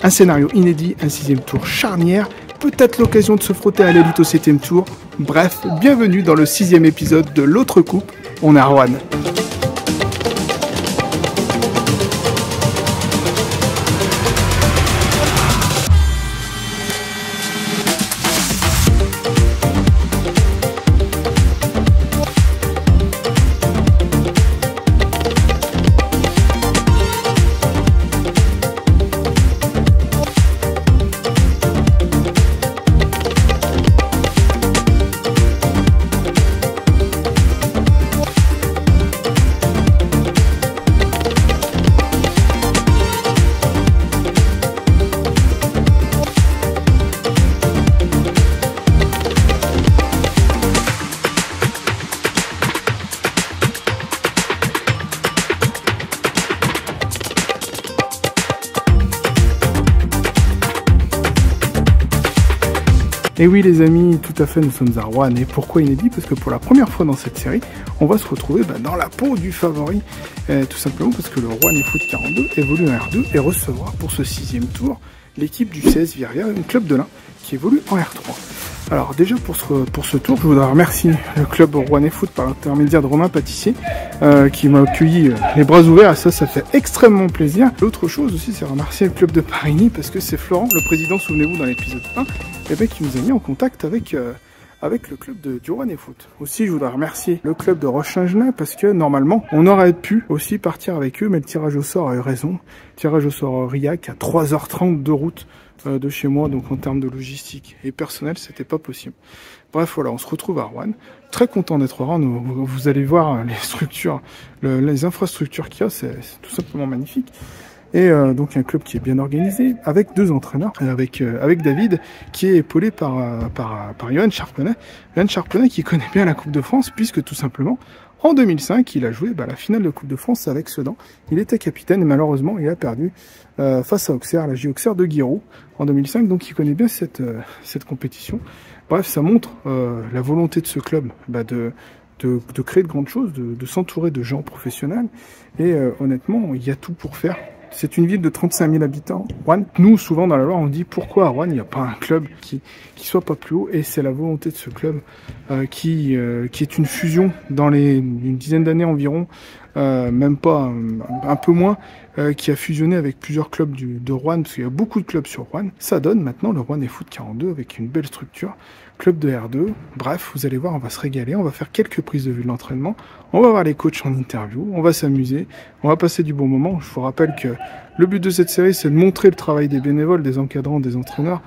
Un scénario inédit, un 6e tour charnière, peut-être l'occasion de se frotter à l'élite au 7e tour. Bref, bienvenue dans le 6e épisode de l'autre coupe, on est à Roanne. Et oui les amis, tout à fait, nous sommes à Roanne. Et pourquoi inédit? Parce que pour la première fois dans cette série, on va se retrouver dans la peau du favori. Tout simplement parce que le Roanne Foot 42 évolue en R2 et recevra pour ce 6e tour l'équipe du CS Viria, un club de l'Ain qui évolue en R3. Alors déjà pour ce tour, je voudrais remercier le club Roanne Foot par l'intermédiaire de Romain Pâtissier qui m'a accueilli les bras ouverts, et ça fait extrêmement plaisir. L'autre chose aussi, c'est remercier le club de Parigny parce que c'est Florent, le président, souvenez-vous, dans l'épisode 1, qui nous a mis en contact avec le club du Roanne Foot. Aussi, je voudrais remercier le club de Roche-Saint-Genin parce que normalement, on aurait pu aussi partir avec eux, mais le tirage au sort a eu raison. Tirage au sort Aurillac à 3h30 de route de chez moi, donc en termes de logistique et personnel, c'était pas possible. Bref, voilà, on se retrouve à Roanne. Très content d'être à Roanne. Vous allez voir les structures, les infrastructures qu'il y a, c'est tout simplement magnifique. Et donc un club qui est bien organisé, avec 2 entraîneurs, avec David, qui est épaulé par Johan Charpenay. Johan Charpenay qui connaît bien la Coupe de France, puisque tout simplement, en 2005, il a joué la finale de Coupe de France avec Sedan. Il était capitaine et malheureusement, il a perdu face à Auxerre, la J Auxerre de Guiraud, en 2005. Donc il connaît bien cette compétition. Bref, ça montre la volonté de ce club de créer de grandes choses, de s'entourer de gens professionnels. Et honnêtement, il y a tout pour faire. C'est une ville de 35 000 habitants. Roanne, nous, souvent dans la Loire, on dit pourquoi à Roanne, il n'y a pas un club qui soit pas plus haut. Et c'est la volonté de ce club qui est une fusion dans une dizaine d'années environ, même pas, un peu moins, qui a fusionné avec plusieurs clubs de Roanne, parce qu'il y a beaucoup de clubs sur Roanne. Ça donne maintenant le Roanne Foot 42 avec une belle structure. Club de R2, bref, vous allez voir, on va se régaler, on va faire quelques prises de vue de l'entraînement, on va voir les coachs en interview, on va s'amuser, on va passer du bon moment. Je vous rappelle que le but de cette série, c'est de montrer le travail des bénévoles, des encadrants, des entraîneurs.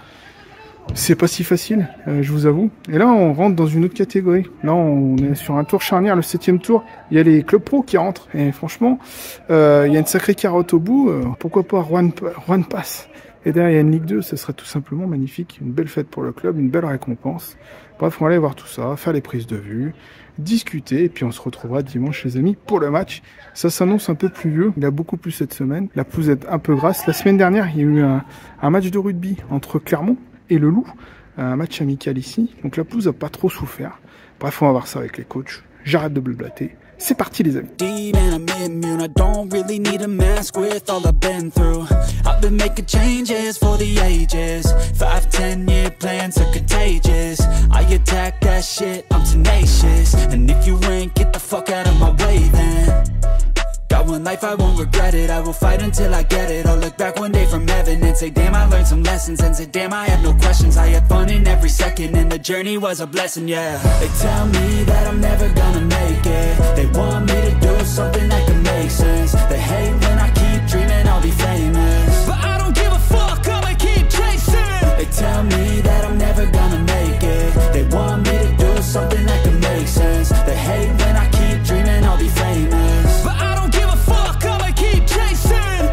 C'est pas si facile, je vous avoue. Et là, on rentre dans une autre catégorie. Là, on est sur un tour charnière, le 7e tour. Il y a les clubs pro qui rentrent. Et franchement, il y a une sacrée carotte au bout. Pourquoi pas Roanne passe. Et derrière, il y a une Ligue 2, ça serait tout simplement magnifique. Une belle fête pour le club, une belle récompense. Bref, on va aller voir tout ça, faire les prises de vue, discuter, et puis on se retrouvera dimanche, les amis, pour le match. Ça s'annonce un peu pluvieux, il y a beaucoup plus cette semaine. La pelouse est un peu grasse. La semaine dernière, il y a eu un match de rugby entre Clermont et le Loup, un match amical ici. Donc la pelouse n'a pas trop souffert. Bref, on va voir ça avec les coachs. J'arrête de blablater. C'est parti les amis. I don't really need a mask with all I've been through. I've been making changes for the ages. 5-10 year plans are contagious. I attack that shit, I'm tenacious. And if you ain't, get the fuck out of my way then. Got one life, I won't regret it. I will fight until I get it. I'll look back one day from heaven and say, damn, I learned some lessons. And say, damn, I had no questions. I had fun in every second and the journey was a blessing, yeah. They tell me that I'm never gonna make it. They want me to do something that can make sense. They hate when I keep dreaming I'll be famous, but I don't give a fuck, I'ma keep chasing. They tell me that I'm never gonna make it. They want me to do something that can make sense. They hate when I keep dreaming I'll be famous, but I don't give a fuck, I'ma keep chasing.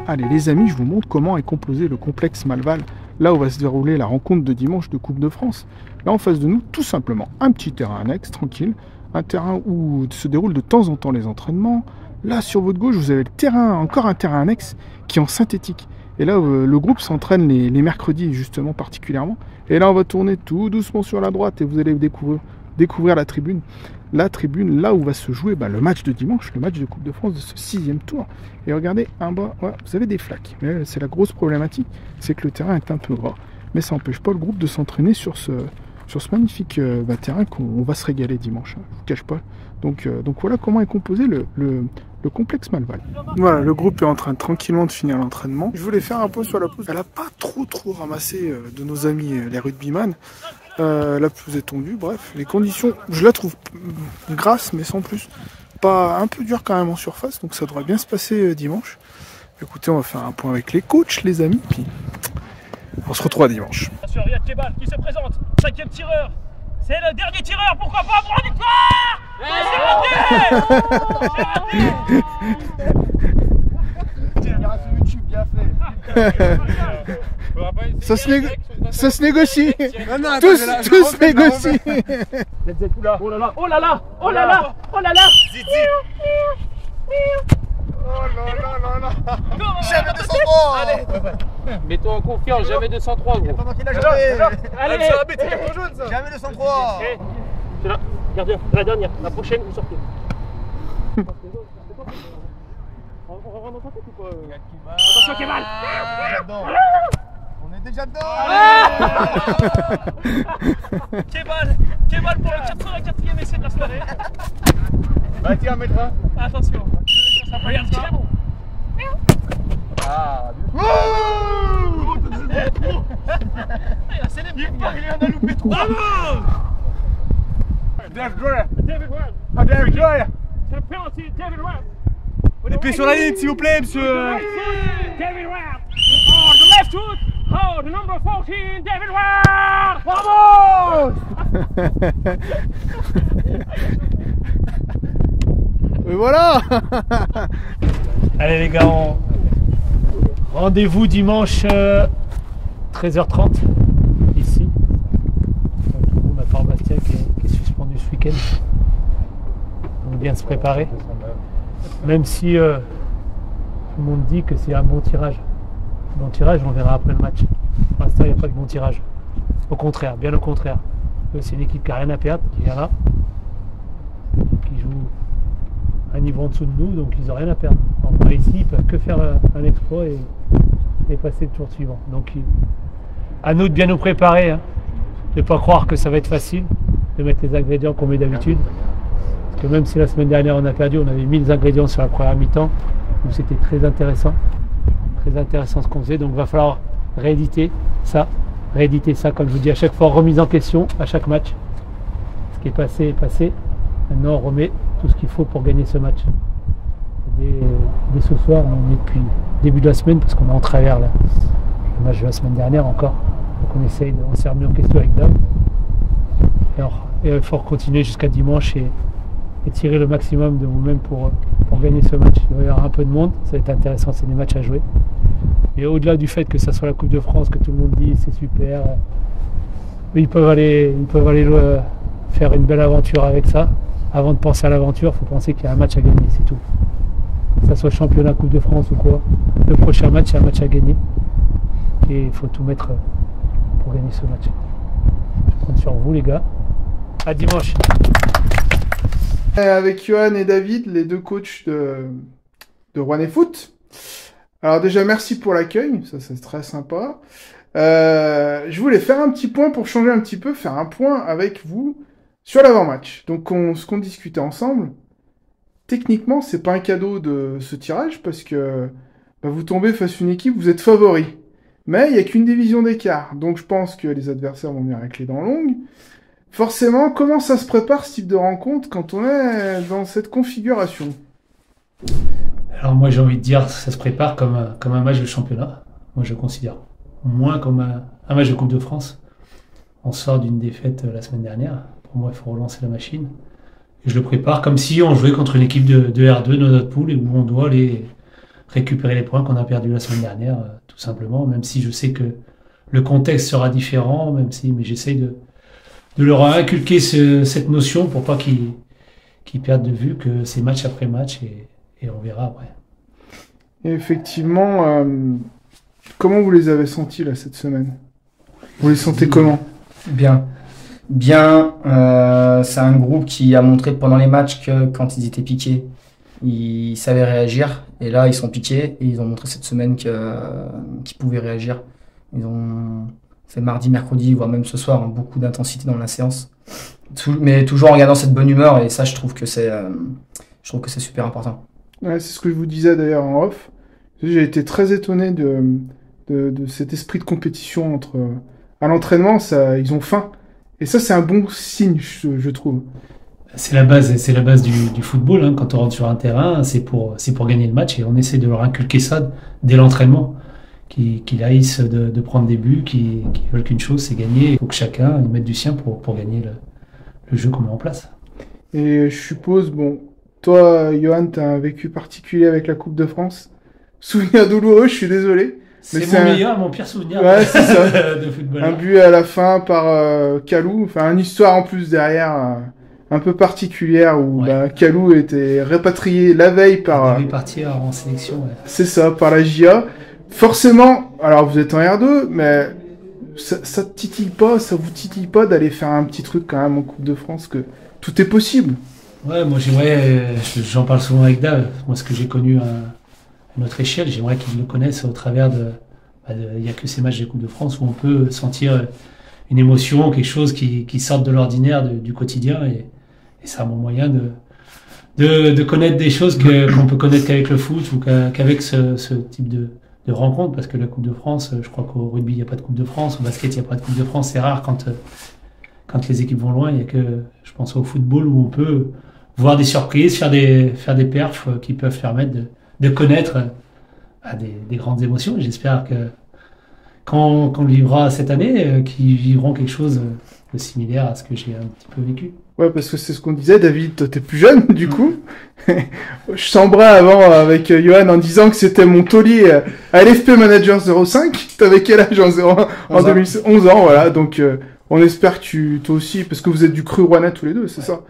Allez les amis, je vous montre comment est composé le complexe Malval, là où va se dérouler la rencontre de dimanche de Coupe de France. Là en face de nous, tout simplement, un petit terrain annexe, tranquille, un terrain où se déroulent de temps en temps les entraînements. Là sur votre gauche, vous avez le terrain, encore un terrain annexe qui est en synthétique. Et là, le groupe s'entraîne les mercredis justement particulièrement. Et là, on va tourner tout doucement sur la droite et vous allez découvrir découvrir la tribune là où va se jouer le match de dimanche, le match de Coupe de France de ce 6e tour. Et regardez, en bas, ouais, vous avez des flaques. Mais c'est la grosse problématique, c'est que le terrain est un peu gras. Mais ça n'empêche pas le groupe de s'entraîner sur ce magnifique terrain qu'on va se régaler dimanche, hein, je vous cache pas. Donc voilà comment est composé le complexe Malval. Voilà, le groupe est en train tranquillement de finir l'entraînement. Je voulais faire un point sur la pelouse. Elle n'a pas trop ramassé de nos amis les rugbyman. La pelouse est tondue, bref, les conditions, je la trouve grasse, mais sans plus. Pas un peu dur quand même en surface, donc ça devrait bien se passer dimanche. Écoutez, on va faire un point avec les coachs, les amis, puis on se retrouve à dimanche. Bien sûr, Riyad Kebal qui se présente, 5e tireur. C'est le dernier tireur, pourquoi pas pour la victoire. Ça se négocie. Tous se négocient. Oh là là, oh là là, oh là là, oh là là. Jamais 203. Allez, mets-toi en confiance, jamais 203 gros. allez, Jamais 203. C'est là, gardien, la dernière, la prochaine vous sortez. On rentre dans ta tête ou quoi? Attention Kebal. On est déjà dedans. Kebal pour le 84e essai de la soirée. Bah tiens, mettra. Attention. Regarde, c'est bon. Ah, C'est les mecs, il en a loupé 3. Bravo! David Ward. David Ward. Ah, David Ward. C'est le penalty, David Ward. Les pieds sur la ligne, s'il vous plaît, monsieur. David Ward. Oh, the left hook. Oh, the number 14, David Ward. Bravo. Et voilà. Allez les gars, rendez-vous dimanche 13h30 ici. On a Fort Bastia qui est suspendu ce week-end. On vient de se préparer. Même si tout le monde dit que c'est un bon tirage. Bon tirage, on verra après le match. Pour l'instant, il n'y a pas de bon tirage. Au contraire, bien au contraire. C'est une équipe qui n'a rien à perdre, qui vient là. C'est une équipe qui joue un niveau en dessous de nous, donc ils n'ont rien à perdre. Donc ici, ils ne peuvent que faire un exploit et passer le tour suivant. Donc à nous de bien nous préparer, hein, de ne pas croire que ça va être facile, de mettre les ingrédients qu'on met d'habitude. Parce que même si la semaine dernière on a perdu, on avait mis les ingrédients sur la première mi-temps, donc c'était très intéressant ce qu'on faisait. Donc il va falloir rééditer ça, comme je vous dis à chaque fois, remise en question à chaque match. Ce qui est passé est passé. Maintenant on remet tout ce qu'il faut pour gagner ce match. Dès ce soir, on est depuis le début de la semaine parce qu'on est en travers là. Le match de la semaine dernière encore. Donc on s'est remis en question avec Dame. Et il faut continuer jusqu'à dimanche et tirer le maximum de vous-même pour gagner ce match. Il va y avoir un peu de monde, ça va être intéressant, c'est des matchs à jouer. Et au-delà du fait que ça soit la Coupe de France, que tout le monde dit c'est super, ils peuvent aller faire une belle aventure avec ça. Avant de penser à l'aventure, il faut penser qu'il y a un match à gagner, c'est tout. Que ça soit championnat, Coupe de France ou quoi, le prochain match, c'est un match à gagner. Et il faut tout mettre pour gagner ce match. Je compte sur vous les gars. À dimanche. Avec Johan et David, les deux coachs de Rouennais Foot. Alors déjà, merci pour l'accueil, ça c'est très sympa. Je voulais faire un petit point pour changer un petit peu, faire un point avec vous sur l'avant-match. Donc ce qu'on discutait ensemble, techniquement, c'est pas un cadeau de ce tirage parce que vous tombez face à une équipe, vous êtes favori. Mais il n'y a qu'une division d'écart. Donc je pense que les adversaires vont venir avec les dents longues. Forcément, comment ça se prépare ce type de rencontre quand on est dans cette configuration? Alors moi j'ai envie de dire ça se prépare comme un match de championnat. Moi je considère moins comme un match de Coupe de France. On sort d'une défaite la semaine dernière. Pour moi il faut relancer la machine. Et je le prépare comme si on jouait contre une équipe de R2 de notre poule et où on doit aller récupérer les points qu'on a perdus la semaine dernière, tout simplement. Même si je sais que le contexte sera différent, mais j'essaye de leur inculquer cette notion pour pas qu'ils perdent de vue que c'est match après match et on verra après. Et effectivement, comment vous les avez sentis là cette semaine? Vous les sentez comment? Bien. Bien, c'est un groupe qui a montré pendant les matchs que quand ils étaient piqués, ils savaient réagir. Et là, ils sont piqués et ils ont montré cette semaine qu'ils pouvaient réagir. Ils ont fait mardi, mercredi, voire même ce soir, hein, beaucoup d'intensité dans la séance. Mais toujours en gardant cette bonne humeur, et ça, je trouve que c'est super important. Ouais, c'est ce que je vous disais d'ailleurs en off. J'ai été très étonné de cet esprit de compétition à l'entraînement. Ils ont faim. Et ça, c'est un bon signe, je trouve. C'est la base du football. Hein. Quand on rentre sur un terrain, c'est pour gagner le match et on essaie de leur inculquer ça dès l'entraînement. Qu'ils haïssent de prendre des buts, qu'ils veulent qu'une chose, c'est gagner. Il faut que chacun y mette du sien pour gagner le jeu qu'on met en place. Et je suppose, bon, toi, Johan, tu as un vécu particulier avec la Coupe de France. Souvenir douloureux, je suis désolé. C'est mon pire souvenir de football. Un but à la fin par Kalou, enfin une histoire en plus derrière un peu particulière où Kalou était répatrié la veille par... Il devait partir en sélection. Ouais. C'est ça, par la JA. Forcément, alors vous êtes en R2, mais ça te titille pas, ça vous titille pas d'aller faire un petit truc quand même en Coupe de France, que tout est possible. Ouais, moi j'en parle souvent avec Dave. Moi, ce que j'ai connu à notre échelle, j'aimerais qu'ils le connaissent au travers il n'y a que ces matchs de Coupe de France où on peut sentir une émotion, quelque chose qui sorte de l'ordinaire du quotidien, et c'est un bon moyen de connaître des choses qu'on peut connaître qu'avec le foot ou qu'avec ce type de rencontre, parce que la Coupe de France, je crois qu'au rugby il n'y a pas de Coupe de France, au basket il n'y a pas de Coupe de France, c'est rare quand les équipes vont loin. Il y a que, je pense, au football où on peut voir des surprises, faire des perfs qui peuvent permettre de connaître des grandes émotions. Et j'espère que quand on vivra cette année, qu'ils vivront quelque chose de similaire à ce que j'ai un petit peu vécu. Ouais, parce que c'est ce qu'on disait, David, toi t'es plus jeune, du coup. Je s'embrais avant avec Johan en disant que c'était mon taulier à LFP Manager 05. T'avais quel âge en 2011 ans, voilà. Donc, on espère que toi aussi, parce que vous êtes du cru rouennais tous les deux, c'est ça.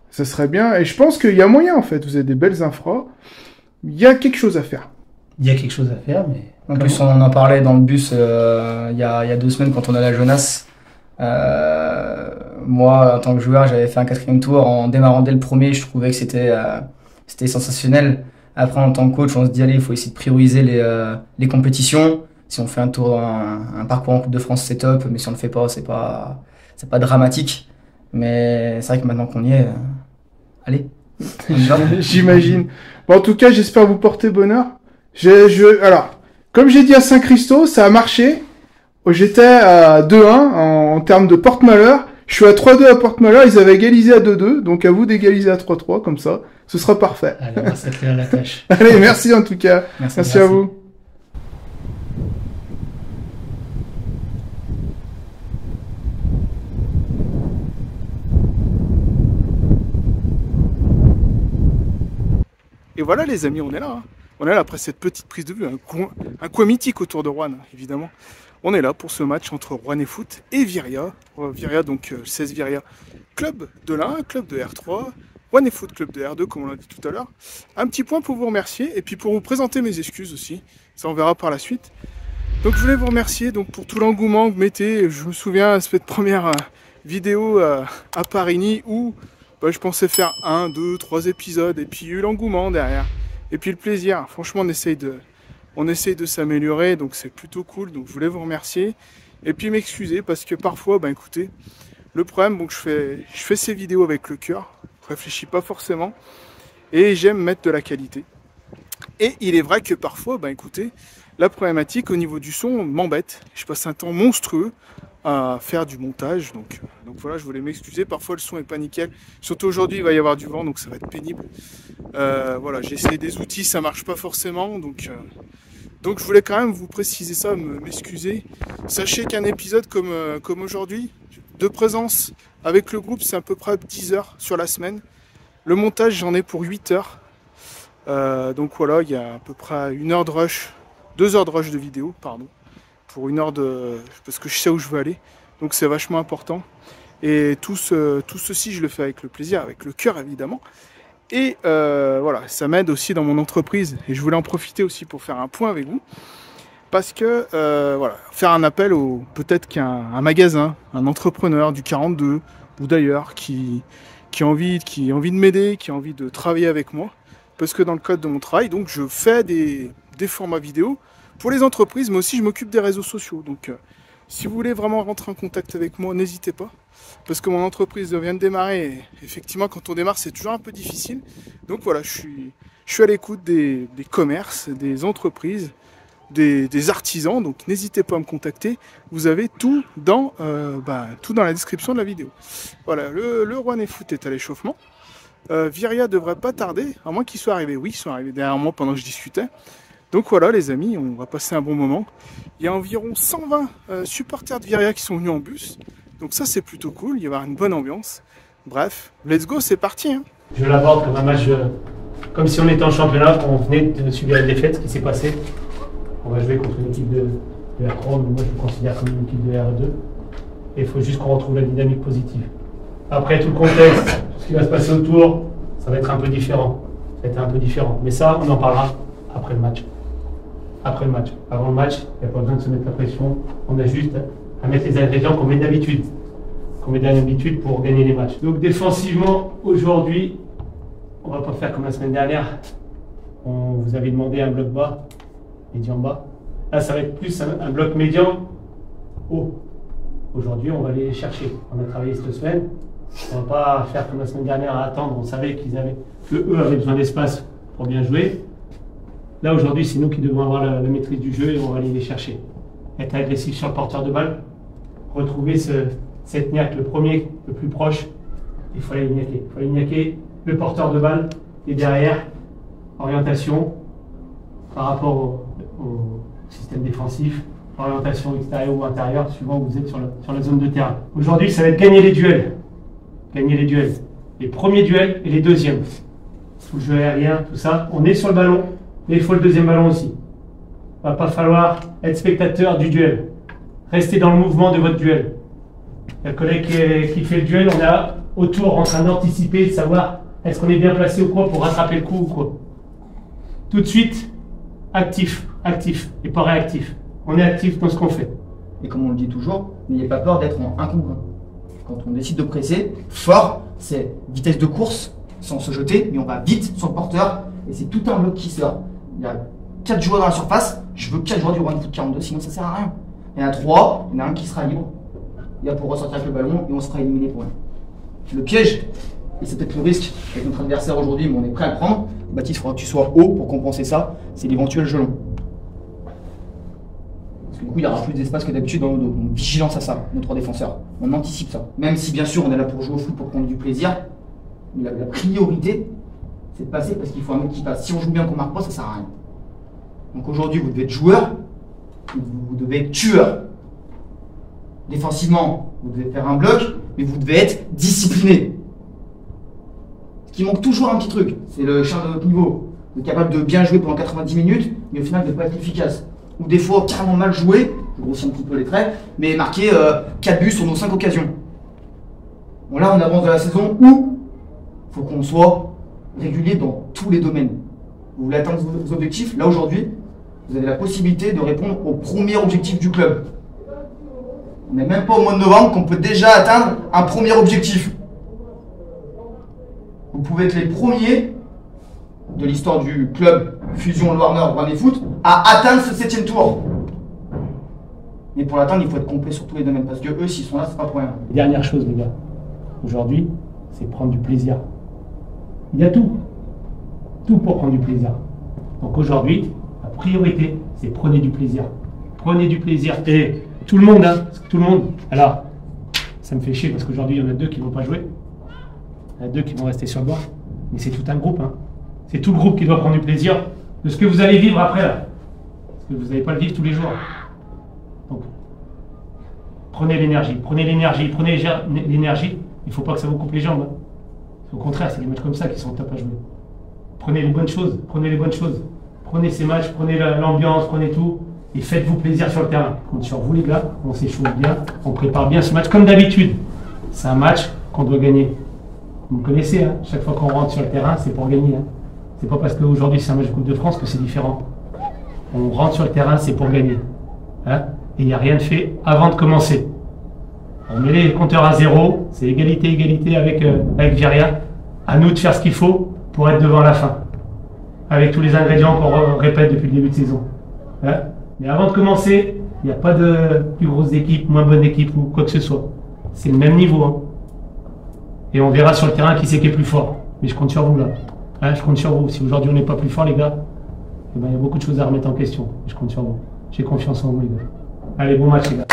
Ça serait bien. Et je pense qu'il y a moyen, en fait. Vous avez des belles infras. Il y a quelque chose à faire. Il y a quelque chose à faire, mais... En plus, on en parlait dans le bus il y a 2 semaines quand on allait à Jonas. Moi, en tant que joueur, j'avais fait un 4e tour. En démarrant dès le premier, je trouvais que c'était sensationnel. Après, en tant que coach, on se dit, allez, il faut essayer de prioriser les compétitions. Si on fait un parcours en Coupe de France, c'est top. Mais si on ne le fait pas, c'est pas dramatique. Mais c'est vrai que maintenant qu'on y est, allez. J'imagine. Bon, en tout cas, j'espère vous porter bonheur. Alors, comme j'ai dit à Saint-Christo, ça a marché. J'étais à 2-1 en termes de porte-malheur. Je suis à 3-2 à porte-malheur. Ils avaient égalisé à 2-2. Donc, à vous d'égaliser à 3-3. Comme ça, ce sera parfait. Allez, on va s'atteler à la tâche. Allez, merci en tout cas. Merci à vous. Et voilà les amis, on est là. On est là après cette petite prise de vue, un coin mythique autour de Roanne, évidemment. On est là pour ce match entre Roanne Foot et Viria. Viria, donc 16 Viria, club de l'A1, club de R3, Roanne Foot, club de R2, comme on l'a dit tout à l'heure. Un petit point pour vous remercier et puis pour vous présenter mes excuses aussi. Ça, on verra par la suite. Donc je voulais vous remercier donc, pour tout l'engouement que vous mettez. Je me souviens de cette première vidéo à Parigny où je pensais faire 1, 2, 3 épisodes et puis il y a eu l'engouement derrière. Et puis le plaisir. Franchement, on essaye de s'améliorer, donc c'est plutôt cool. Donc je voulais vous remercier. Et puis m'excuser parce que parfois, écoutez, le problème, donc je fais ces vidéos avec le cœur. Je réfléchis pas forcément. Et j'aime mettre de la qualité. Et il est vrai que parfois, écoutez, la problématique au niveau du son m'embête. Je passe un temps monstrueux à faire du montage, donc voilà, je voulais m'excuser, parfois le son est pas nickel, surtout aujourd'hui il va y avoir du vent, donc ça va être pénible. Voilà, j'ai essayé des outils, ça marche pas forcément, donc je voulais quand même vous préciser ça, m'excuser. Sachez qu'un épisode comme aujourd'hui, de présence avec le groupe, c'est à peu près 10 heures sur la semaine. Le montage, j'en ai pour 8 heures. Donc voilà, il y a à peu près 1 heure de rush, 2 heures de rush de vidéo, pardon. Pour 1 heure parce que je sais où je veux aller, donc c'est vachement important. Et tout ceci, je le fais avec le plaisir, avec le cœur évidemment. Et voilà, ça m'aide aussi dans mon entreprise. Et je voulais en profiter aussi pour faire un point avec vous. parce que, voilà, faire un appel au peut-être qu'un magasin, un entrepreneur du 42 ou d'ailleurs qui a envie de m'aider, qui a envie de travailler avec moi, parce que dans le cadre de mon travail, donc je fais des formats vidéo pour les entreprises, mais aussi je m'occupe des réseaux sociaux. Donc si vous voulez vraiment rentrer en contact avec moi, n'hésitez pas, parce que mon entreprise vient de démarrer, et effectivement quand on démarre c'est toujours un peu difficile. Donc voilà, je suis à l'écoute des commerces, des entreprises, des artisans, donc n'hésitez pas à me contacter, vous avez tout dans la description de la vidéo. Voilà, le Rouennais Foot est à l'échauffement. Viria devrait pas tarder, à moins qu'ils soient arrivés. Oui, ils sont arrivés derrière moi pendant que je discutais. Donc voilà les amis, on va passer un bon moment. Il y a environ 120 supporters de Viria qui sont venus en bus, donc ça c'est plutôt cool, il va y avoir une bonne ambiance. Bref, let's go, c'est parti hein. Je l'aborde comme un match, comme si on était en championnat, on venait de subir une défaite, ce qui s'est passé. On va jouer contre une équipe de R3, mais moi je le considère comme une équipe de R2. Et il faut juste qu'on retrouve la dynamique positive. Après tout le contexte, tout ce qui va se passer autour, ça va être un peu différent. Ça va être un peu différent. Mais ça, on en parlera après le match. Après le match. Avant le match, il n'y a pas besoin de se mettre la pression. On a juste à mettre les ingrédients qu'on met d'habitude. Qu'on met d'habitude pour gagner les matchs. Donc défensivement, aujourd'hui, on ne va pas faire comme la semaine dernière. On vous avait demandé un bloc bas, médian bas. Là, ça va être plus un bloc médian haut. Aujourd'hui, on va aller les chercher. On a travaillé cette semaine. On ne va pas faire comme la semaine dernière à attendre. On savait que eux avaient besoin d'espace pour bien jouer. Là, aujourd'hui, c'est nous qui devons avoir la maîtrise du jeu et on va aller les chercher. Être agressif sur le porteur de balle. Retrouver cette niaque, le premier, le plus proche. Il faut aller niaquer. Il faut aller niaquer le porteur de balle. Et derrière, orientation par rapport au système défensif. Orientation extérieure ou intérieure, suivant où vous êtes sur la zone de terrain. Aujourd'hui, ça va être gagner les duels. Gagner les duels. Les premiers duels et les deuxièmes. Tout le jeu aérien, tout ça. On est sur le ballon, mais il faut le deuxième ballon aussi. Il ne va pas falloir être spectateur du duel. Restez dans le mouvement de votre duel. Le collègue qui fait le duel, on est autour en train d'anticiper, de savoir est-ce qu'on est bien placé ou quoi pour rattraper le coup ou quoi. Tout de suite, actif et pas réactif. On est actif dans ce qu'on fait. Et comme on le dit toujours, n'ayez pas peur d'être en 1 contre 1. Quand on décide de presser, fort, c'est vitesse de course, sans se jeter, mais on va vite sur le porteur, et c'est tout un bloc qui sort. Il y a 4 joueurs dans la surface, je veux 4 joueurs du Rouennais Foot 42, sinon ça sert à rien. Il y en a 3, il y en a un qui sera libre, il y a pour ressortir avec le ballon, et on sera éliminé pour rien. Le piège, et c'est peut-être le risque avec notre adversaire aujourd'hui, mais on est prêt à le prendre, Baptiste, il faudra que tu sois haut pour compenser ça, c'est l'éventuel gelon. Du coup, il n'y aura plus d'espace que d'habitude dans nos dos. Donc, vigilance à ça, nos 3 défenseurs. On anticipe ça. Même si, bien sûr, on est là pour jouer au foot, pour prendre du plaisir. Mais la priorité, c'est de passer parce qu'il faut un mec qui passe. Si on joue bien qu'on ne marque pas, ça ne sert à rien. Donc aujourd'hui, vous devez être joueur, vous devez être tueur. Défensivement, vous devez faire un bloc, mais vous devez être discipliné. Ce qui manque toujours un petit truc, c'est le chien de notre niveau. Vous êtes capable de bien jouer pendant 90 minutes, mais au final de ne pas être efficace. Ou des fois carrément mal joué, je grossis un petit peu les traits, mais marqué 4 buts sur nos 5 occasions. Bon là on avance dans la saison où il faut qu'on soit régulier dans tous les domaines. Vous voulez atteindre vos objectifs, là aujourd'hui, vous avez la possibilité de répondre au premier objectif du club. On n'est même pas au mois de novembre qu'on peut déjà atteindre un premier objectif. Vous pouvez être les premiers de l'histoire du club Fusion Loire-Nord Rouennais Foot à atteindre ce 7e tour. Mais pour l'atteindre, il faut être complet sur tous les domaines, parce que eux, s'ils sont là, c'est pas pour rien. Dernière chose, les gars, aujourd'hui, c'est prendre du plaisir. Il y a tout pour prendre du plaisir. Donc aujourd'hui, la priorité, c'est prenez du plaisir. Prenez du plaisir. Et tout le monde, hein, tout le monde. Alors, ça me fait chier parce qu'aujourd'hui, il y en a 2 qui ne vont pas jouer. Il y en a 2 qui vont rester sur le banc. Mais c'est tout un groupe, hein. C'est tout le groupe qui doit prendre du plaisir de ce que vous allez vivre après là. Parce que vous n'allez pas le vivre tous les jours. Donc, prenez l'énergie. Il ne faut pas que ça vous coupe les jambes. Hein. Au contraire, c'est des matchs comme ça qui sont top à jouer. Prenez les bonnes choses. Prenez ces matchs, prenez l'ambiance, prenez tout. Et faites-vous plaisir sur le terrain. Compte sur vous les gars, on s'échauffe bien, on prépare bien ce match comme d'habitude. C'est un match qu'on doit gagner. Vous me connaissez, hein, chaque fois qu'on rentre sur le terrain, c'est pour gagner. Hein. C'est pas parce qu'aujourd'hui c'est un match de Coupe de France que c'est différent. On rentre sur le terrain, c'est pour gagner. Hein? Et il n'y a rien de fait avant de commencer. On met les compteurs à 0, c'est égalité avec Viria. À nous de faire ce qu'il faut pour être devant la fin. Avec tous les ingrédients qu'on répète depuis le début de saison. Hein? Mais avant de commencer, il n'y a pas de plus grosse équipe, moins bonne équipe ou quoi que ce soit. C'est le même niveau. Hein? Et on verra sur le terrain qui c'est qui est plus fort. Mais je compte sur vous là. Hein, je compte sur vous. Si aujourd'hui on n'est pas plus fort les gars, eh ben, il y a beaucoup de choses à remettre en question. Je compte sur vous. J'ai confiance en vous les gars. Allez, bon match les gars.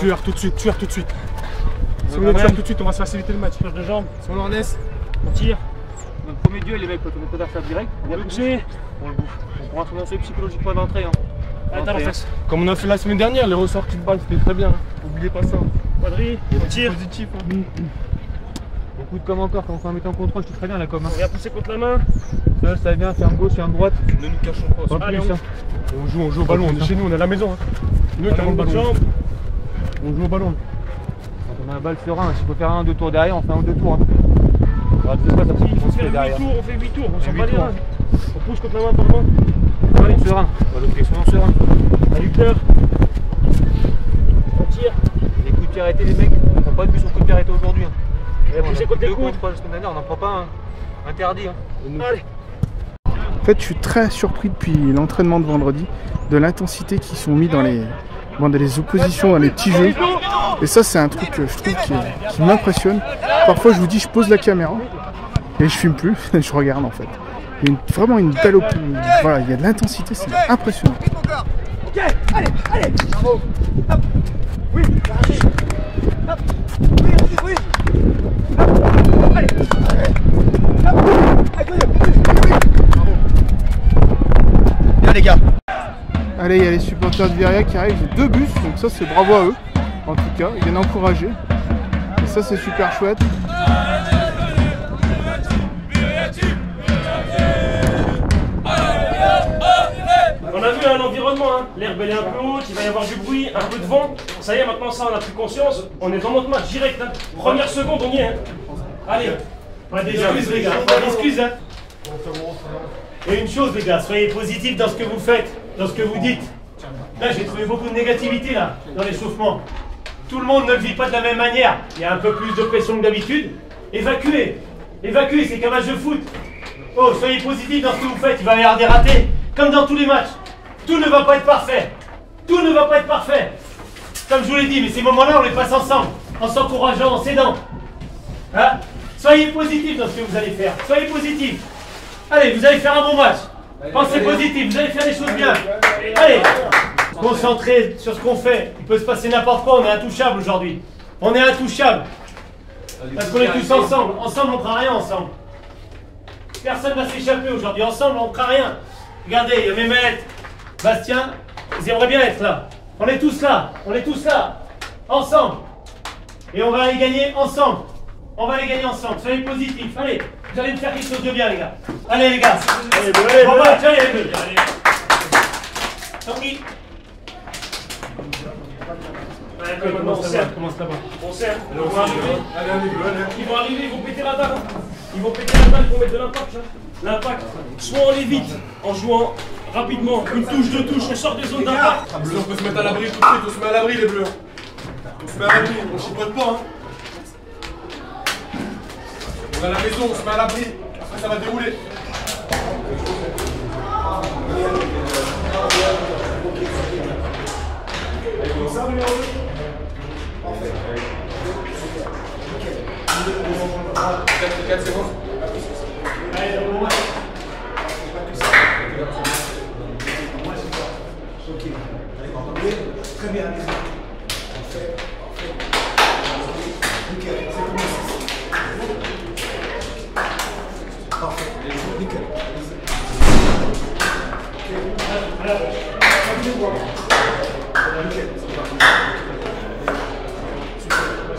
Tueur tout de suite, tueur tout de suite. Si on est tueur tout de suite, on va se faciliter le match. Touche de jambe, Si on en laisse, on tire. Notre premier duel, les mecs, quand on met pas d'affaire direct, on vient pousser, on le bouffe. On prend un lancer psychologiquement d'entrée. Hein. Attends, la face. comme on a fait la semaine dernière, les ressorties de balle c'était très bien. N'oubliez pas ça. Quadri, on tire. Positif. Beaucoup de com encore, quand on fait un mettre en contrôle, je très bien la com. On vient pousser contre la main. Ça vient, ferme gauche, ferme droite. Ne nous cachons pas. Pas Allez, plus. On joue au ballon, on est chez nous, on est à la maison. Nous qui avons le ballon. On joue au ballon. Quand on a un balle serein, s'il faut faire un 2 tours derrière, on fait un 2 tours. Hein. Alors, c'est pas ça, On fait 8 tours, on fait 8 tours, on s'en bat les reins. On pousse contre la main par le banc. Allez, serein. On va l'objection serein. À Lucteur. On tire. Les coups de pied arrêtés, les mecs, on prend pas de but sur coup de pied arrêté aujourd'hui. Hein. On va pousser contre les coudes. La semaine dernière, on n'en prend pas un. Interdit. Hein. Allez. En fait, je suis très surpris depuis l'entraînement de vendredi de l'intensité qu'ils sont mis dans les oppositions, dans les petits jeux. Et ça, c'est un truc que je trouve qui m'impressionne. Parfois, je vous dis, je pose la caméra et je filme plus, je regarde en fait. Il y a vraiment une belle voilà, il y a de l'intensité, c'est impressionnant. Ok, allez, bravo. Hop. Oui, hop. Oui. Hop. Allez. Bravo. Bien les gars. Allez, il y a les supporters de Viria qui arrivent, j'ai 2 bus, donc ça c'est bravo à eux. En tout cas, ils viennent encourager. Et ça c'est super chouette. On a vu l'environnement, hein. L'herbe elle est un peu haute, il va y avoir du bruit, un peu de vent. Ça y est, maintenant ça on a pris conscience. On est dans notre match direct. Hein. Première seconde, on y est. Hein. Allez, pas d'excuses les gars, pas d'excuses. Hein. Et une chose les gars, soyez positifs dans ce que vous faites, dans ce que vous dites. Là j'ai trouvé beaucoup de négativité là, dans l'échauffement. Tout le monde ne le vit pas de la même manière. Il y a un peu plus de pression que d'habitude. Évacuez, c'est qu'un match de foot. Oh, soyez positifs dans ce que vous faites, il va y avoir des ratés, comme dans tous les matchs. Tout ne va pas être parfait. Tout ne va pas être parfait. Comme je vous l'ai dit, mais ces moments-là, on les passe ensemble, en s'encourageant, en s'aidant. Hein? Soyez positifs dans ce que vous allez faire. Soyez positifs. Allez, vous allez faire un bon match. Pensez positif, vous allez faire des choses bien. Allez, concentrez sur ce qu'on fait. Il peut se passer n'importe quoi, on est intouchable aujourd'hui. On est intouchable. Parce qu'on est tous ensemble. Ensemble, on ne fera rien ensemble. Personne ne va s'échapper aujourd'hui. Ensemble, on ne fera rien. Regardez, il y a Mehmet, Bastien, ils aimeraient bien être là. On est tous là. On est tous là. Ensemble. Et on va aller gagner ensemble. On va aller gagner ensemble. Soyez positifs. Allez, vous allez me faire quelque chose de bien, les gars. Allez, les gars. Allez, bon match. Allez, les deux. Tanguy. Maintenant, on serre. Commence là-bas. On serre. Ils vont arriver, Ils vont péter la balle. Ils vont péter la balle pour mettre de l'impact. L'impact. Soit on les vite en jouant rapidement, une touche, 2 touches, on sort des zones d'impact. Bleu, on peut se mettre à l'abri tout de suite, on se met à l'abri les bleus. On se met à l'abri, on chipote pas. Hein. On est à la maison, on se met à l'abri. Après ça va dérouler. Ça, numéro 2. Parfait. 4, c'est bon. Allez, bon match. Très bien. Parfait. Nickel. C'est comme ça. Parfait. Nickel.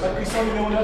Pas puissant numéro 9.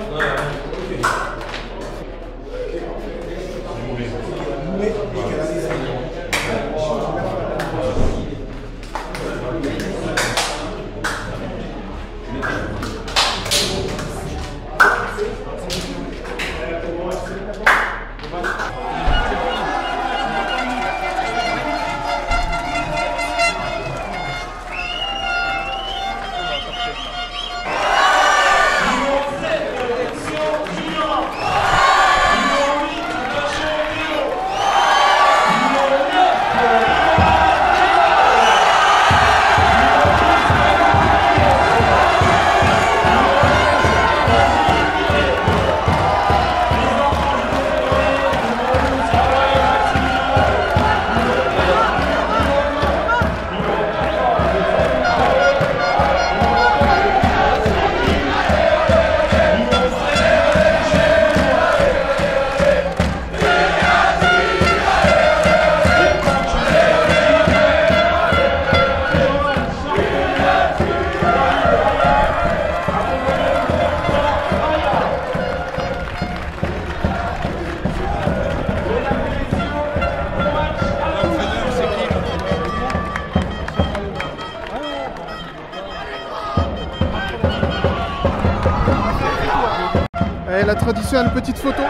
Et la traditionnelle petite photo.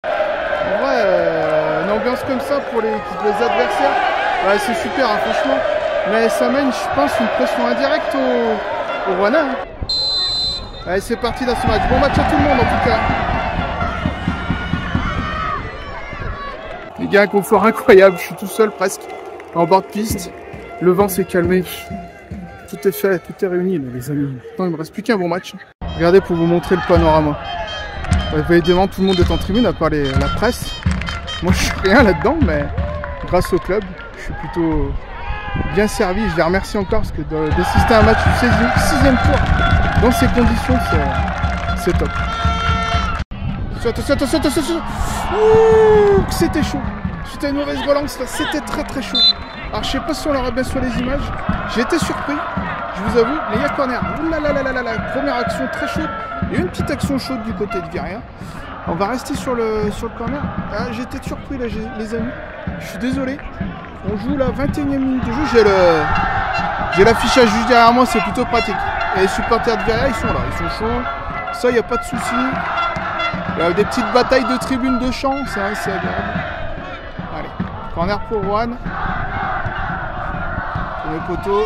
En vrai, une ambiance comme ça pour les adversaires, ouais, c'est super, hein, franchement. Mais ça mène, je pense, une pression indirecte au Rouennais. Hein. Allez, c'est parti dans ce match. Bon match à tout le monde en tout cas. Les gars, un confort incroyable. Je suis tout seul presque en bord de piste. Le vent s'est calmé. Tout est fait, tout est réuni là, les amis. Maintenant, il me reste plus qu'un bon match. Regardez pour vous montrer le panorama. Évidemment, tout le monde est en tribune à part la presse. Moi, je suis rien là-dedans, mais grâce au club, je suis plutôt bien servi. Je les remercie encore parce que d'assister à un match du 6e tour dans ces conditions, c'est top. Attention. Ouh, c'était chaud. C'était une mauvaise relance là, c'était très chaud. Alors je sais pas si on l'aura bien sur les images. J'ai été surpris, je vous avoue, mais il y a corner. Ouh là là, première action très chaude. Il y a une petite action chaude du côté de Viria. On va rester sur le corner. Ah, j'ai été surpris là, les amis. Je suis désolé. On joue la 21e minute de jeu. J'ai l'affichage juste derrière moi, c'est plutôt pratique. Et les supporters de Viria, ils sont là, ils sont chauds. Ça, il n'y a pas de souci. Il y a des petites batailles de tribunes de champ, c'est agréable. Allez, corner pour Roanne. Premier poteau.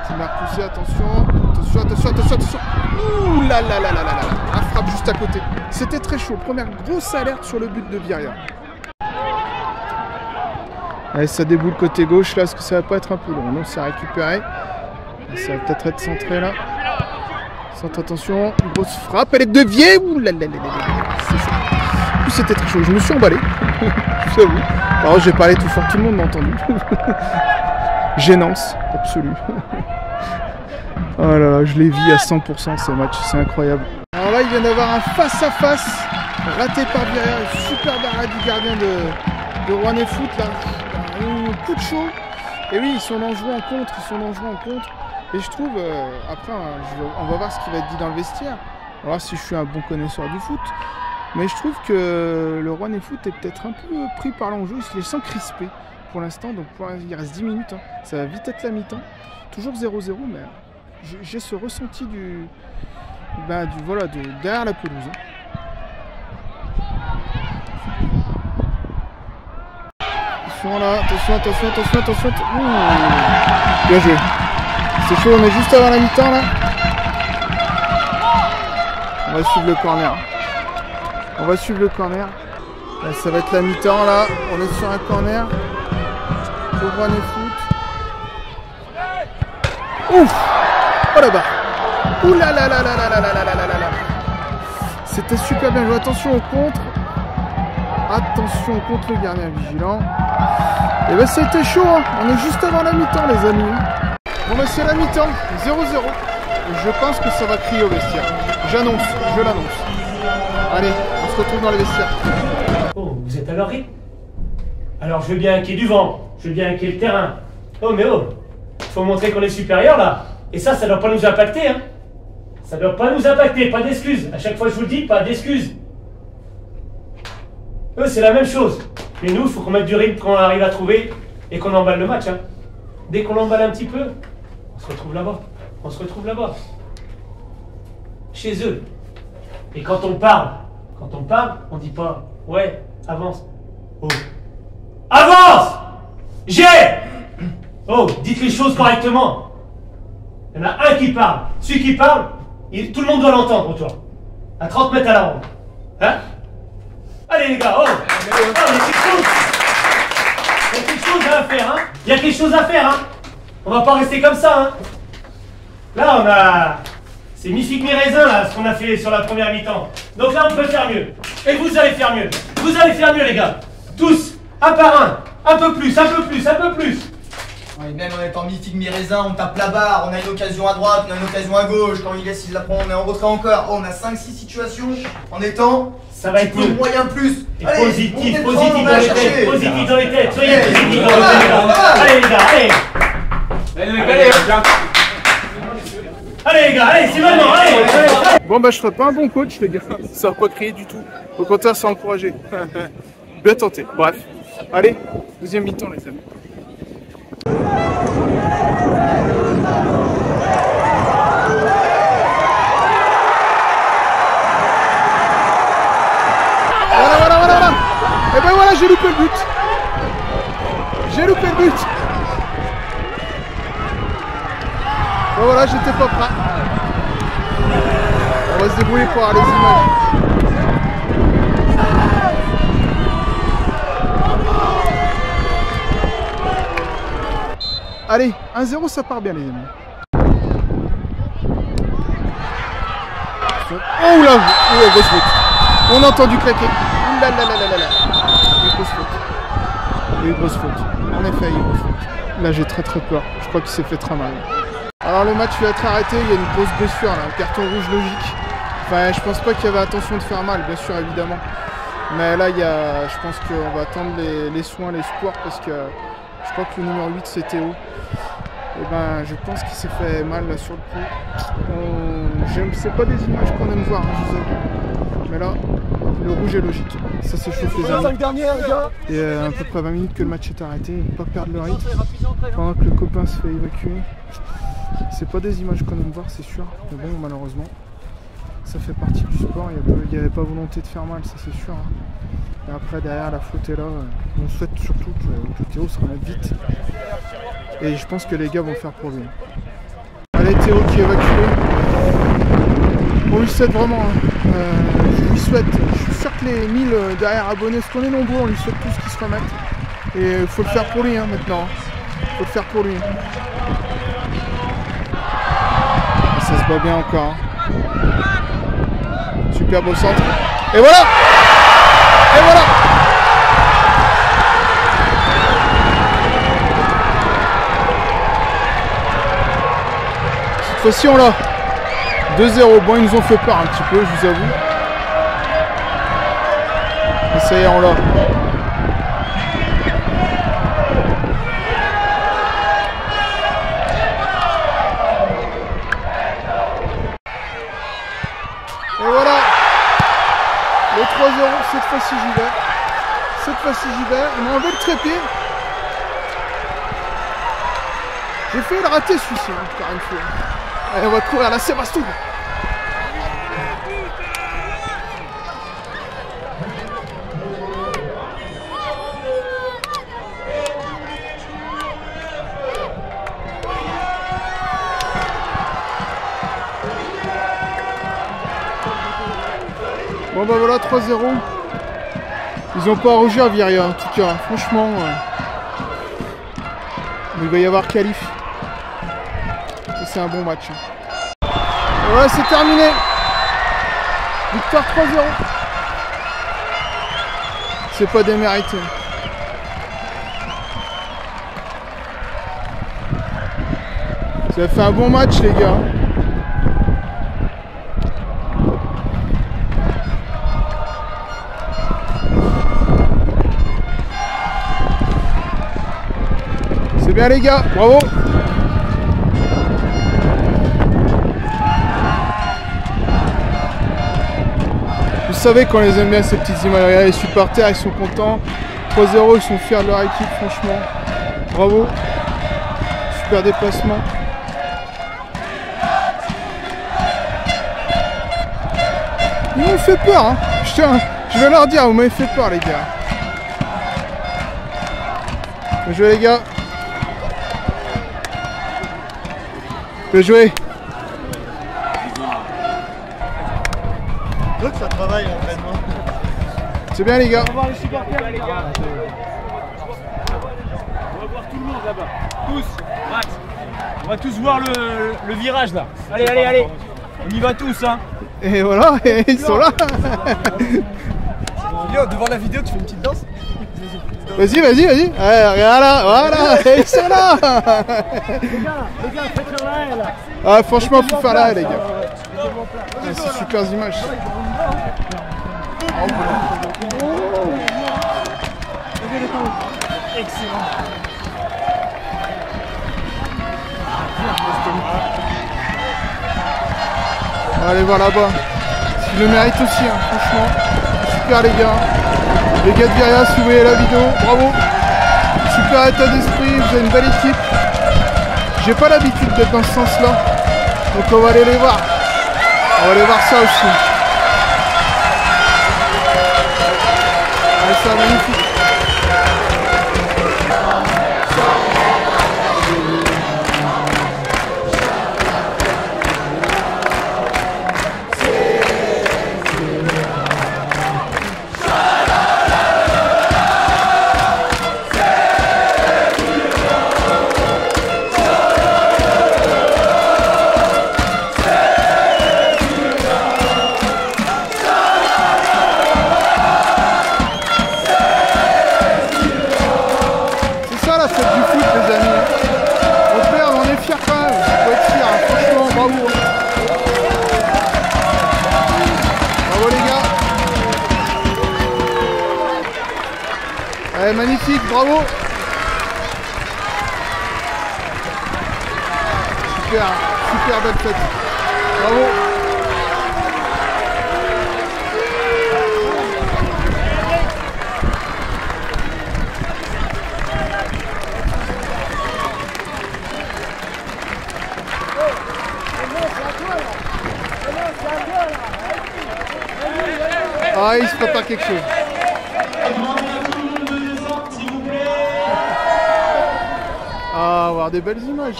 Petit marque poussé, attention. Ouh là là. La frappe juste à côté. C'était très chaud. Première grosse alerte sur le but de Viria. Allez, ça déboule côté gauche là, est-ce que ça va pas être un peu long? Non, ça a récupéré. Ça va peut-être être centré là. Centre, attention, une grosse frappe, elle est déviée. Ouh là là, c'est chaud. En plus, c'était très chaud, je me suis emballé. Je vous avoue. Alors, j'ai parlé tout fort, tout le monde m'a entendu. Gênance absolue. Oh là là, je les vis à 100% ces matchs, c'est incroyable. Alors là, il vient d'avoir un face-à-face raté par Viria, super barrage du gardien de Rouennais Foot là. Un coup de chaud. Et oui, ils sont dangereux en contre, Et je trouve, après, on va voir ce qui va être dit dans le vestiaire. On va voir si je suis un bon connaisseur du foot. Mais je trouve que le Rouennais Foot est peut-être un peu pris par l'enjeu. Il se les sent crispés pour l'instant. Donc il reste 10 minutes. Hein. Ça va vite être la mi-temps. Toujours 0-0, mais j'ai ce ressenti derrière la pelouse. Hein. Attention là, attention. Ouh. Bien joué. C'est chaud, on est juste avant la mi-temps là. On va suivre le corner. Là, ça va être la mi-temps là. On est sur un corner. Pour Rouennais Foot. Ouf. Oh là-bas. Ouh là là. C'était super bien joué. Attention au contre. Attention contre le gardien vigilant. Et ben ça a été chaud, hein. On est juste avant la mi-temps les amis. Bon bah c'est la mi-temps, 0-0. Je pense que ça va crier au vestiaire. Je l'annonce. Allez, on se retrouve dans le vestiaire. Oh, vous êtes à leur rythme. Alors je veux bien qu'il y ait du vent, je veux bien qu'il y ait le terrain. Oh mais oh, faut montrer qu'on est supérieur là. Et ça doit pas nous impacter, hein. Ça doit pas nous impacter, pas d'excuses. À chaque fois je vous le dis, pas d'excuses. Eux c'est la même chose. Mais nous, il faut qu'on mette du rythme qu'on arrive à trouver et qu'on emballe le match. Hein. Dès qu'on l'emballe un petit peu, on se retrouve là-bas. Chez eux. Et quand on parle, on dit pas « Ouais, avance. » Oh. Avance. J'ai. Oh, dites les choses correctement. Il y en a un qui parle. Celui qui parle, tout le monde doit l'entendre pour toi. À 30 mètres à la ronde. Hein? Allez les gars, oh, il y a quelque chose à faire, hein. Il y a quelque chose à faire, hein. On va pas rester comme ça, hein. Là, c'est mi-figue mi-raisin, là, ce qu'on a fait sur la première mi-temps. Donc là, on peut faire mieux. Et vous allez faire mieux. Vous allez faire mieux, les gars. Tous, un par un. Un peu plus. Ouais, même en étant mi-figue mi-raisin, on tape la barre, on a une occasion à droite, on a une occasion à gauche, quand il laisse, il la prend, on est en retrait encore. Oh, on a 5-6 situations en étant... Ça va être mieux. Moyen plus. Et allez, positif dans les têtes, positif dans les têtes. Soyez positif dans les têtes. Allez les gars, allez. C'est maintenant, allez. Bon bah je serais pas un bon coach les gars. Ça va pas crier du tout. Au contraire, ça va encourager. Bien tenté. Bref. Allez, deuxième mi-temps les amis. Voilà. Et ben voilà, j'ai loupé le but. Ben voilà, j'étais pas prêt. On va se débrouiller pour avoir les images. Allez, 1-0, ça part bien les amis. Oh là, grosse faute. On a entendu craquer. Ouh là là là là là là. Il y a une grosse faute. En effet, il y a une grosse faute. Là, j'ai très peur. Je crois qu'il s'est fait très mal. Alors le match va être arrêté. Il y a une grosse blessure là. Un carton rouge logique. Enfin, je pense pas qu'il y avait intention de faire mal, bien sûr, évidemment. Mais là, je pense qu'on va attendre les soins, les secours, parce que je crois que le numéro 8, c'est Théo. Et ben, je pense qu'il s'est fait mal là sur le coup. C'est pas des images qu'on aime voir, je vous avoue. Mais là, le rouge est logique. Ça s'échauffe les amis. Et à peu près 20 minutes que le match est arrêté. Ne pas perdre le rythme pendant que le copain se fait évacuer. C'est pas des images qu'on aime voir, c'est sûr. Mais bon, malheureusement, ça fait partie du sport. Il n'y avait pas volonté de faire mal, ça c'est sûr. Et après, derrière, la faute est là. On souhaite surtout que Théo se remette vite. Et je pense que les gars vont faire pour lui. Allez, Théo qui est évacué. On lui souhaite vraiment. Je lui souhaite. Je suis sûr que les 1000 derrière abonnés, parce qu'on est nombreux, on lui souhaite tous qu'ils se remettent. Et il faut le faire pour lui maintenant. Il faut le faire pour lui. Et ça se bat bien encore. Super beau centre. Et voilà! Et voilà! Cette fois-ci on l'a. 2-0. Bon, ils nous ont fait peur un petit peu, je vous avoue. Mais ça y est, on l'a. Et voilà. Le 3-0, cette fois-ci j'y vais. On m'a enlevé le trépied. J'ai failli le rater celui-ci, encore une fois. Allez, on va courir à la Sébastien. Bon bah voilà, 3-0. Ils ont pas à rougir Viria en tout cas, franchement. Il va y avoir qualif. C'est un bon match. Et voilà, c'est terminé. Victoire 3-0. C'est pas démérité. Ça fait un bon match les gars. C'est bien les gars, bravo. Vous savez qu'on les aime bien ces petites images. Regardez, les supporters ils sont contents. 3-0, ils sont fiers de leur équipe, franchement. Bravo. Super déplacement. Ils m'ont fait peur, hein. Je vais leur dire, vous m'avez fait peur les gars. Bien joué les gars. Bien joué. Donc ça travaille l'entraînement. C'est bien les gars. On va voir les supporters les gars. On va voir tout le monde là-bas. Tous. Max. On va tous voir le virage là. Allez. On y va tous hein. Et voilà, et ils sont là. Yo, devant la vidéo, tu fais une petite danse. Vas-y. Allez, regarde là, voilà, ils sont là. Les gars, faites faire la haie là. Ah, franchement, faut faire la haie, les gars. Ah, c'est super images. Excellent. On va aller voir là-bas. Il le mérite aussi, hein, franchement. Super les gars. Les gars de Viria, si vous voyez la vidéo, bravo. Super état d'esprit, vous avez une belle équipe. J'ai pas l'habitude d'être dans ce sens-là. Donc on va aller les voir. On va aller voir ça aussi. Ouais, c'est magnifique. Ouais, magnifique, bravo. Super, super belle fête. Bravo. Ah, il se prépare quelque chose. Ah, avoir des belles images.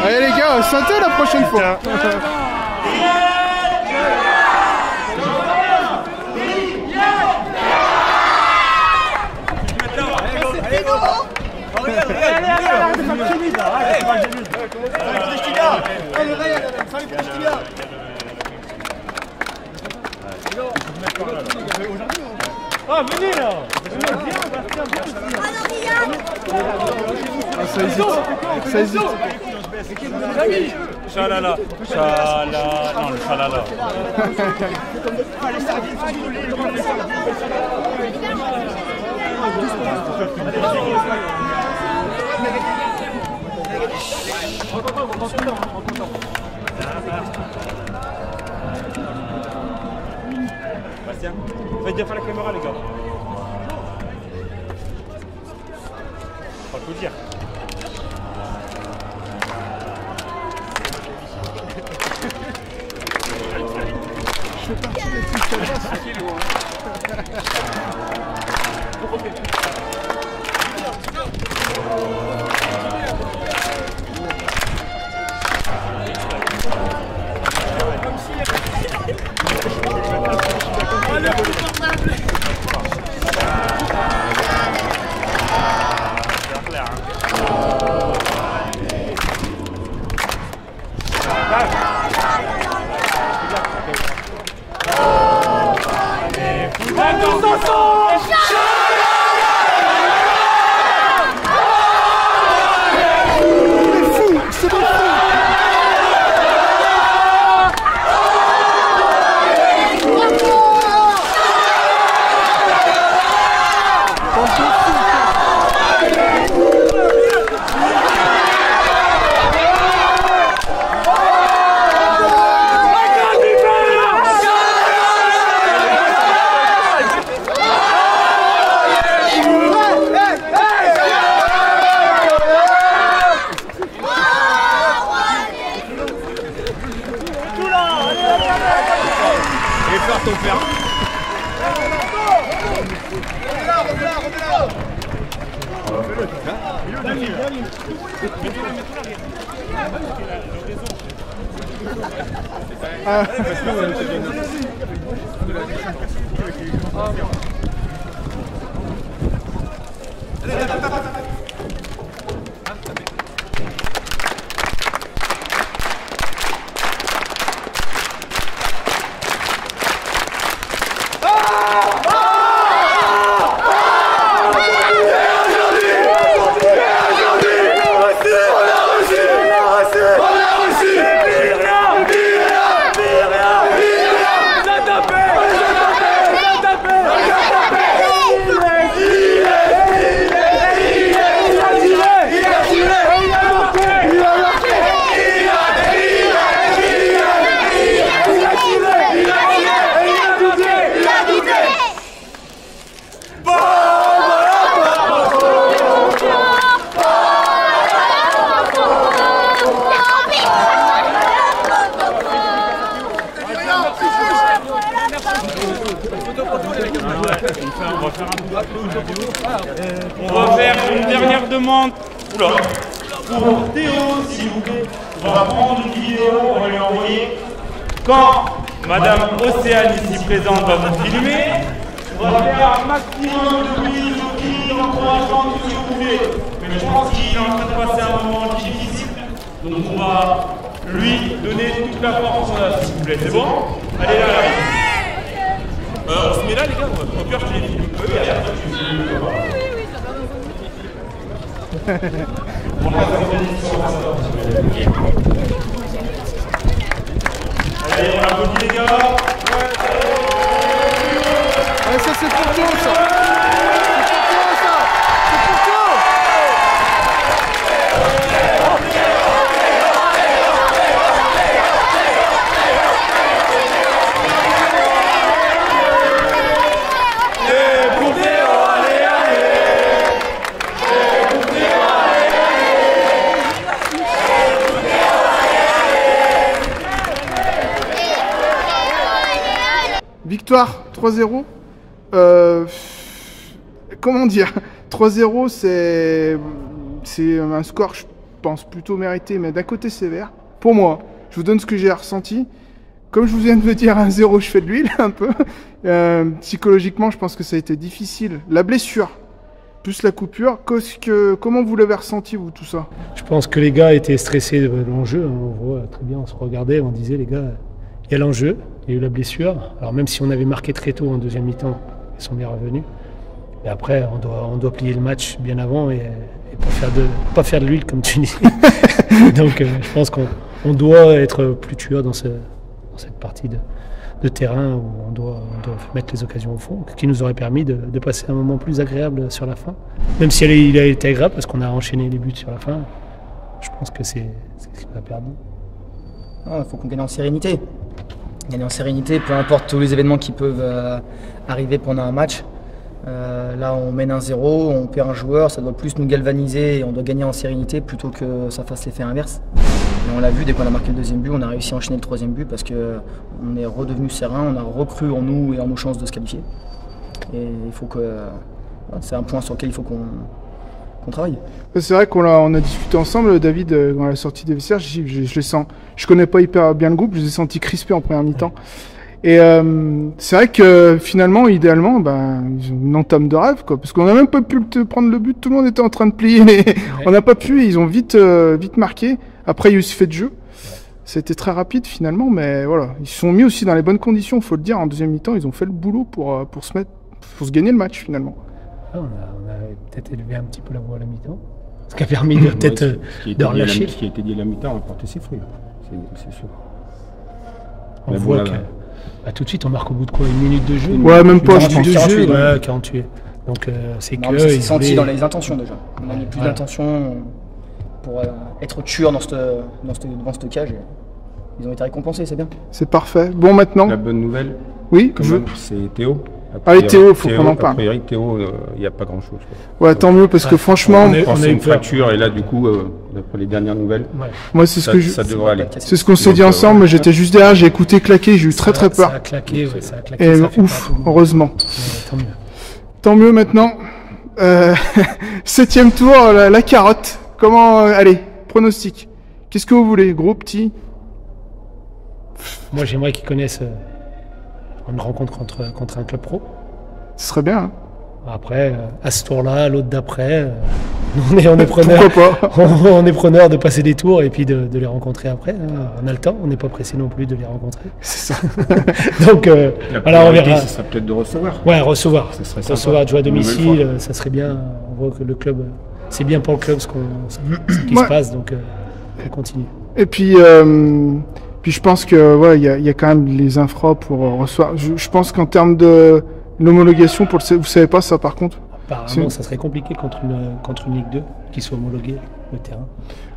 Allez les gars, Saint-Étienne la prochaine fois. Ah, venez là. Ah, ça hésite. Ça hésite. Chalala. Chalala. Non, le chalala. Bastien, faites gaffe à la caméra les gars. Faut tout dire. Je fais partie des petits ton père. Oula. Pour Théo, s'il vous plaît, on va prendre une vidéo, on va lui envoyer. Quand Madame Océane, ici présente, va vous filmer, on va faire un maximum de bruit, de cris, d'encouragement, tout ce que vous voulez. Mais je pense qu'il est en train de passer un moment difficile. Donc on va lui donner toute la force qu'on a, s'il vous plaît. C'est bon? Allez là, on se met là, les gars. Au pire, je te les filme. Allez, on applaudit les gars. Ouais, ça c'est pour toi, ça. C'est pour toi, ça. C'est pour toi. Victoire 3-0. Comment dire, 3-0 c'est un score je pense plutôt mérité, mais d'un côté sévère. Pour moi, je vous donne ce que j'ai ressenti. Comme je vous viens de le dire, 1-0 je fais de l'huile un peu. Psychologiquement je pense que ça a été difficile. La blessure, plus la coupure, comment vous l'avez ressenti vous tout ça? Je pense que les gars étaient stressés de l'enjeu. On voit très bien, on se regardait, on disait les gars, il y a l'enjeu, il y a eu la blessure. Alors même si on avait marqué très tôt en deuxième mi-temps, ils sont bien revenus. Et après, on doit plier le match bien avant et pas faire de l'huile comme tu dis. Donc je pense qu'on doit être plus tueur dans cette partie de terrain où on doit mettre les occasions au fond, ce qui nous aurait permis de passer un moment plus agréable sur la fin. Même si il a été agréable parce qu'on a enchaîné les buts sur la fin, je pense que c'est ce qu'on a perdu. Il faut qu'on gagne en sérénité. Gagner en sérénité, peu importe tous les événements qui peuvent arriver pendant un match. Là, on mène 1-0, on perd un joueur, ça doit plus nous galvaniser et on doit gagner en sérénité plutôt que ça fasse l'effet inverse. Et on l'a vu, dès qu'on a marqué le deuxième but, on a réussi à enchaîner le troisième but parce qu'on est redevenu serein, on a recru en nous et en nos chances de se qualifier. Et il faut que. C'est un point sur lequel il faut qu'on travaille. C'est vrai qu'on a discuté ensemble, David, dans la sortie des vestiaires, je les sens. Je connais pas hyper bien le groupe, je les ai sentis crispés en première mi-temps. Et c'est vrai que finalement, idéalement, ils ont une entame de rêve, quoi, parce qu'on n'a même pas pu prendre le but, tout le monde était en train de plier, on n'a pas pu, ils ont vite marqué. Après, il y a eu ce fait de jeu. C'était très rapide finalement, mais voilà, ils se sont mis aussi dans les bonnes conditions, faut le dire. En deuxième mi-temps, ils ont fait le boulot pour se gagner le match finalement. On a peut-être élevé un petit peu la voix à la mi-temps, ce qui a permis de peut-être de relâcher. Ce qui a été dit à la mi-temps a porté ses fruits, c'est sûr. On voit que tout de suite on marque au bout de quoi, une minute de jeu? Ouais, même pas, je pense. 48, ouais, 48. Donc c'est que c'est senti dans les intentions déjà. On a mis plus d'intention pour être tueur devant ce cage. Ils ont été récompensés, c'est bien. C'est parfait. Bon, maintenant. La bonne nouvelle, oui, c'est Théo. Allez, Théo, faut qu'on en parle. A priori, Théo, il n'y a pas grand-chose. Ouais, tant mieux, parce que franchement... On a une fracture, et là, du coup, d'après les dernières nouvelles, moi, c'est ce que ça devrait aller. C'est ce qu'on s'est dit ensemble, mais j'étais juste derrière, j'ai écouté claquer, j'ai eu très peur. Ça a claqué, ouais, ça a claqué. Et ouf, heureusement. Tant mieux. Tant mieux maintenant. 7e tour, la carotte. Comment... allez, pronostic. Qu'est-ce que vous voulez, gros, petit? Moi, j'aimerais qu'ils connaissent une rencontre contre un club pro. Ce serait bien. Hein. Après, à ce tour-là, l'autre d'après, on est preneur. Pourquoi pas on est preneur de passer des tours et puis de les rencontrer après. Hein. On a le temps, on n'est pas pressé non plus de les rencontrer. C'est ça. Donc, voilà, on verra. Ça serait peut-être de recevoir. Ouais, recevoir. Recevoir, de jouer à domicile, ça serait bien. On voit que le club, c'est bien pour le club ce qui se passe, donc on continue. Et puis je pense que ouais, il y a quand même les infras pour recevoir. Je pense qu'en termes de l'homologation, vous savez pas ça par contre. Apparemment, ça serait compliqué contre une Ligue 2 qui soit homologuée le terrain.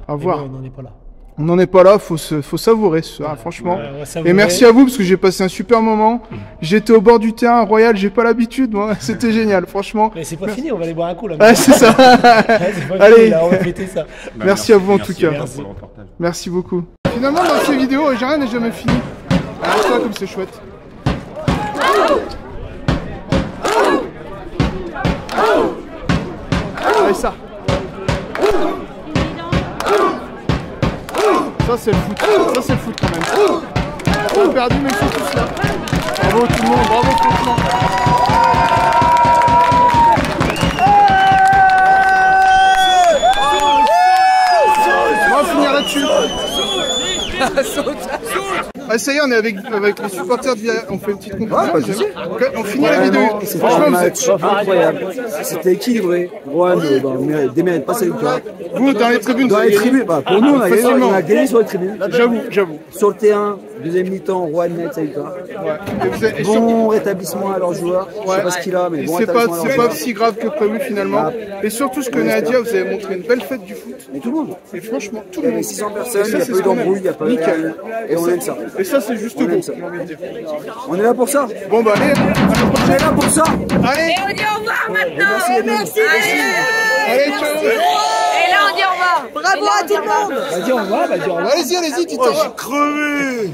À voir. Bon, on n'en est pas là. On n'en est pas là, faut savourer ça, franchement. Savourer. Et merci à vous parce que j'ai passé un super moment. J'étais au bord du terrain Royal, j'ai pas l'habitude, moi. C'était génial, franchement. Mais c'est pas fini, on va aller boire un coup là. Ah, c'est ça. Allez, fini, là, on va fêter ça. Merci à vous en tout cas. Merci beaucoup. Finalement, dans ces vidéos, j'ai rien n'est jamais fini. Alors toi, comme c'est chouette. Allez ça. c'est le foot. Ça c'est le foot quand même. On a perdu mais ils sont tous là. Bravo tout le monde, bravo franchement. On va finir là-dessus. Ah, ça y est, on est avec les supporters de Via. On fait une petite conclusion. On finit la vidéo. Franchement, un match incroyable. C'était équilibré. Rouen démérite pas sa victoire. Vous, dans les tribunes, Dans les tribunes, bah, pour nous, on a gagné sur les tribunes. J'avoue. Sur le terrain, deuxième mi-temps, Rouen mérite sa victoire. Ouais. Bon rétablissement à leurs joueurs. Je sais pas ce qu'il a, mais bon c'est rétablissement. pas si grave que prévu finalement. Et surtout, ce que Nadia, vous avez montré une belle fête du foot. Mais tout le monde. Et franchement, tout Il y le avait monde. 600 personnes, il n'y a pas eu d'embrouille, il n'y a pas eu. Nickel. Et on aime ça. Et ça, c'est juste On beau. aime ça. j'ai envie de dire. On est là pour ça. Bon, bah, allez. On est là pour ça. Allez. Et on dit au revoir maintenant. Merci. Allez, ciao. Et là on dit au revoir. Bravo à tout le monde. Vas-y, on va, vas-y, on va. Allez-y, dites au revoir. Crevé.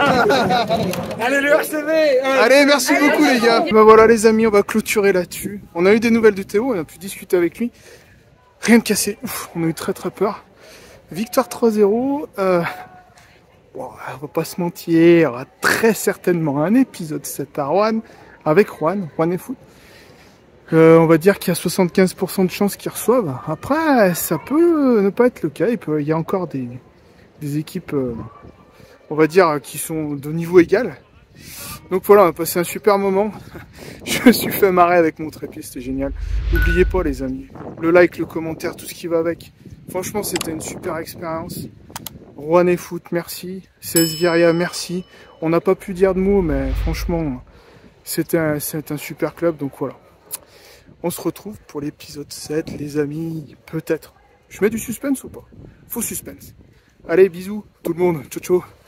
Allez, le RCV. Allez, merci beaucoup les gars. Bah voilà les amis, on va clôturer là-dessus. On a eu des nouvelles de Théo, on a pu discuter avec lui. Rien de cassé. Ouf, on a eu très peur. Victoire 3-0. Bon, on va pas se mentir, il y aura très certainement un épisode 7 à Rouen avec Rouen et Foot. On va dire qu'il y a 75% de chances qu'ils reçoivent. Après, ça peut ne pas être le cas. Il y a encore des équipes, on va dire, qui sont de niveau égal. Donc voilà, on a passé un super moment. Je me suis fait marrer avec mon trépied, c'était génial. N'oubliez pas les amis, le like, le commentaire, tout ce qui va avec. Franchement, c'était une super expérience. Rouen et Foot, merci. CS Viria, merci. On n'a pas pu dire de mots, mais franchement, c'est un super club, donc voilà. On se retrouve pour l'épisode 7, les amis, peut-être. Je mets du suspense ou pas? Faux suspense. Allez, bisous, tout le monde. Ciao, ciao.